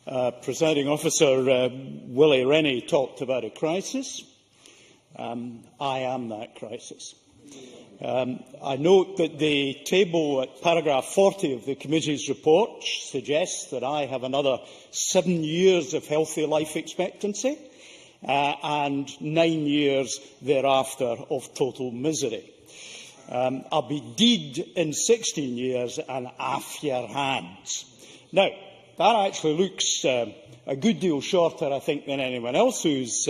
Presiding Officer, Willie Rennie talked about a crisis. I am that crisis. I note that the table at paragraph 40 of the committee's report suggests that I have another 7 years of healthy life expectancy and 9 years thereafter of total misery. I'll be deed in 16 years and off your hands. Now, that actually looks a good deal shorter, I think, than anyone else who's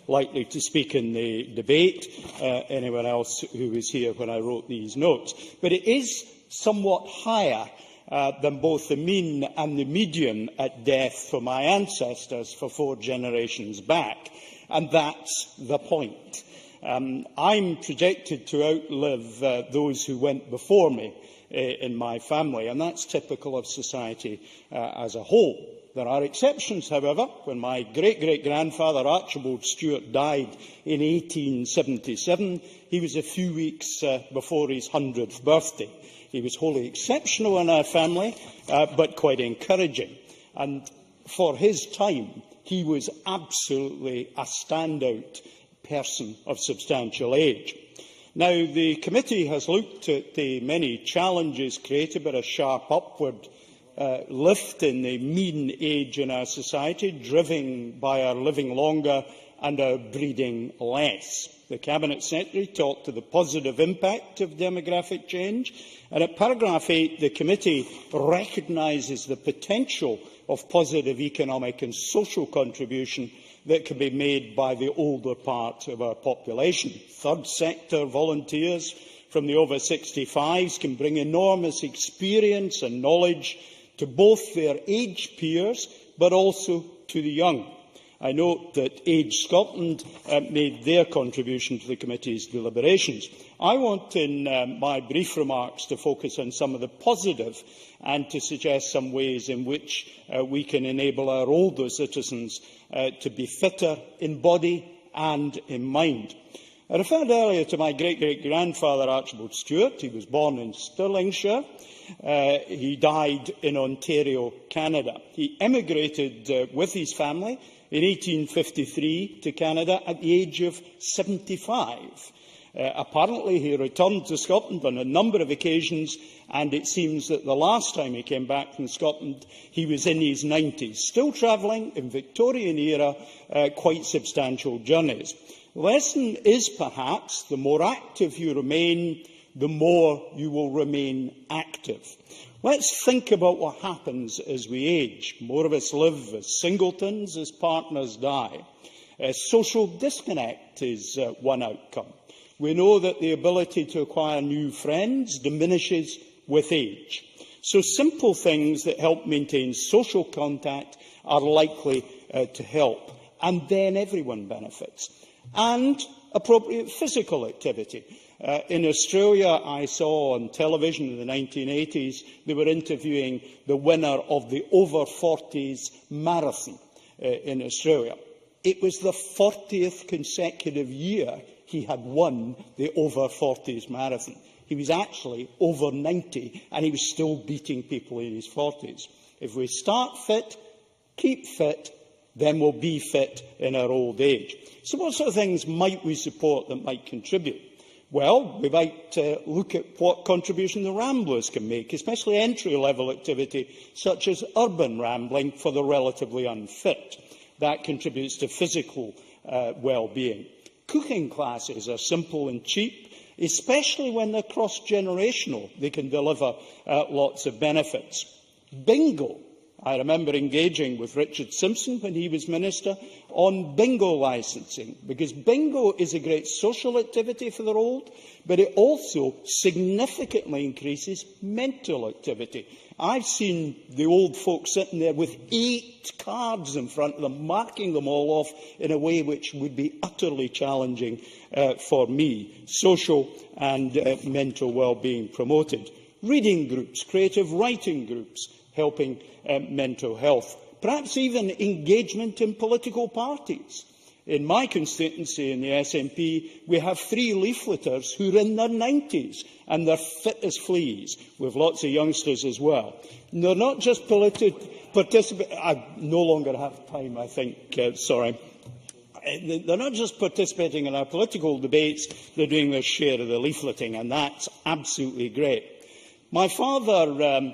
likely to speak in the debate, anyone else who was here when I wrote these notes. But it is somewhat higher than both the mean and the median at death for my ancestors for 4 generations back. And that's the point. I'm projected to outlive those who went before me in my family, and that's typical of society as a whole. There are exceptions, however. When my great-great-grandfather Archibald Stewart died in 1877, he was a few weeks before his 100th birthday. He was wholly exceptional in our family, but quite encouraging. And for his time, he was absolutely a standout person of substantial age. Now, the committee has looked at the many challenges created by a sharp upward lift in the mean age in our society, driven by our living longer and our breeding less. The Cabinet Secretary talked to the positive impact of demographic change, and at paragraph 8, the committee recognises the potential of positive economic and social contribution that can be made by the older part of our population. Third sector volunteers from the over 65s can bring enormous experience and knowledge to both their age peers, but also to the young. I note that Age Scotland made their contribution to the committee's deliberations. I want, in my brief remarks, to focus on some of the positive and to suggest some ways in which we can enable our older citizens to be fitter in body and in mind. I referred earlier to my great-great-grandfather Archibald Stewart. He was born in Stirlingshire. He died in Ontario, Canada. He emigrated with his family in 1853 to Canada at the age of 75. Apparently, he returned to Scotland on a number of occasions, and it seems that the last time he came back from Scotland, he was in his 90s, still travelling in Victorian-era, quite substantial journeys. The lesson is perhaps the more active you remain, the more you will remain active. Let's think about what happens as we age. More of us live as singletons as partners die. Social disconnect is one outcome. We know that the ability to acquire new friends diminishes with age. So simple things that help maintain social contact are likely to help, and then everyone benefits. And appropriate physical activity. In Australia, I saw on television in the 1980s, they were interviewing the winner of the over-40s marathon in Australia. It was the 40th consecutive year he had won the over-40s marathon. He was actually over 90, and he was still beating people in his 40s. If we start fit, keep fit, then we'll be fit in our old age. So what sort of things might we support that might contribute? Well, we might look at what contribution the Ramblers can make, especially entry-level activity such as urban rambling for the relatively unfit. That contributes to physical well-being. Cooking classes are simple and cheap, especially when they're cross-generational. They can deliver lots of benefits. Bingo. I remember engaging with Richard Simpson when he was Minister on bingo licensing, because bingo is a great social activity for the old, but it also significantly increases mental activity. I've seen the old folk sitting there with 8 cards in front of them, marking them all off in a way which would be utterly challenging for me. Social and mental well-being promoted. Reading groups, creative writing groups, helping mental health. Perhaps even engagement in political parties. In my constituency in the SNP, we have 3 leafleters who are in their 90s and they're fit as fleas, with lots of youngsters as well. And they're not just participating. I no longer have time, I think. Sorry. They're not just participating in our political debates, they're doing their share of the leafleting, and that's absolutely great. My father,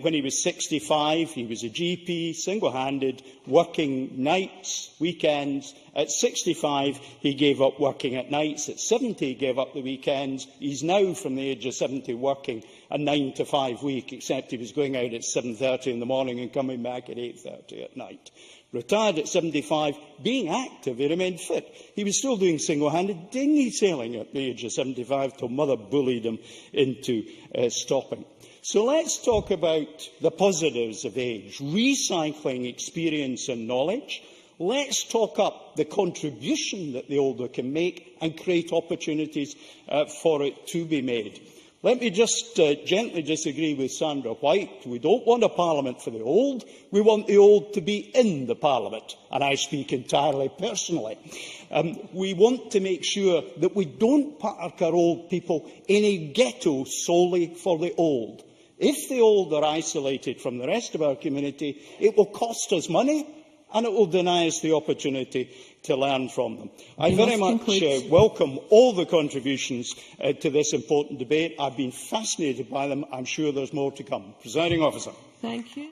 when he was 65, he was a GP, single-handed, working nights, weekends. At 65, he gave up working at nights. At 70, he gave up the weekends. He's now, from the age of 70, working a 9-to-5 week, except he was going out at 7:30 in the morning and coming back at 8:30 at night. Retired at 75, being active, he remained fit. He was still doing single-handed dinghy sailing at the age of 75 till mother bullied him into stopping. So let's talk about the positives of age, recycling experience and knowledge. Let's talk up the contribution that the older can make and create opportunities for it to be made. Let me just gently disagree with Sandra White. We don't want a parliament for the old. We want the old to be in the parliament, and I speak entirely personally. We want to make sure that we don't park our old people in a ghetto solely for the old. If the old are isolated from the rest of our community, it will cost us money and it will deny us the opportunity to learn from them. I very much welcome all the contributions to this important debate. I've been fascinated by them. I'm sure there's more to come. Presiding Officer. Thank you.